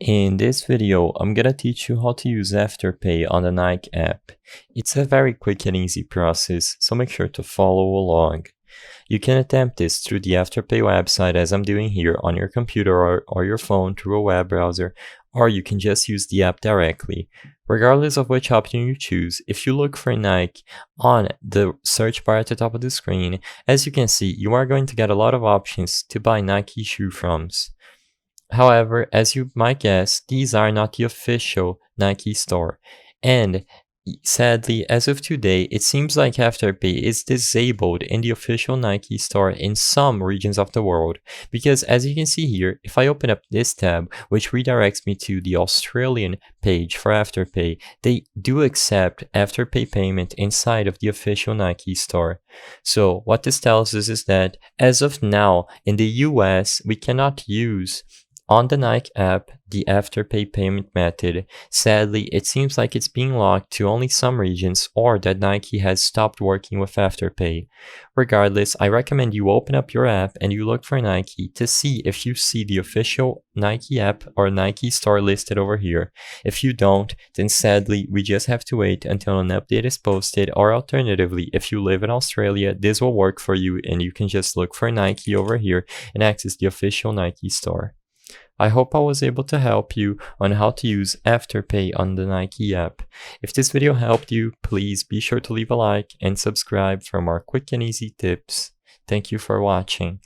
In this video, I'm gonna teach you how to use Afterpay on the Nike app. It's a very quick and easy process, so make sure to follow along. You can attempt this through the Afterpay website as I'm doing here on your computer or your phone through a web browser, or you can just use the app directly. Regardless of which option you choose, if you look for Nike on the search bar at the top of the screen, as you can see, you are going to get a lot of options to buy Nike shoe from. However, as you might guess, these are not the official Nike store. And sadly, as of today, it seems like Afterpay is disabled in the official Nike store in some regions of the world. Because as you can see here, if I open up this tab, which redirects me to the Australian page for Afterpay, they do accept Afterpay payment inside of the official Nike store. So what this tells us is that as of now, in the US, we cannot use on the Nike app the Afterpay payment method. Sadly, it seems like it's being locked to only some regions or that Nike has stopped working with Afterpay. Regardless, I recommend you open up your app and you look for Nike to see if you see the official Nike app or Nike store listed over here. If you don't, then sadly, we just have to wait until an update is posted, or alternatively, if you live in Australia, this will work for you and you can just look for Nike over here and access the official Nike store. I hope I was able to help you on how to use Afterpay on the Nike app. If this video helped you, please be sure to leave a like and subscribe for more quick and easy tips. Thank you for watching.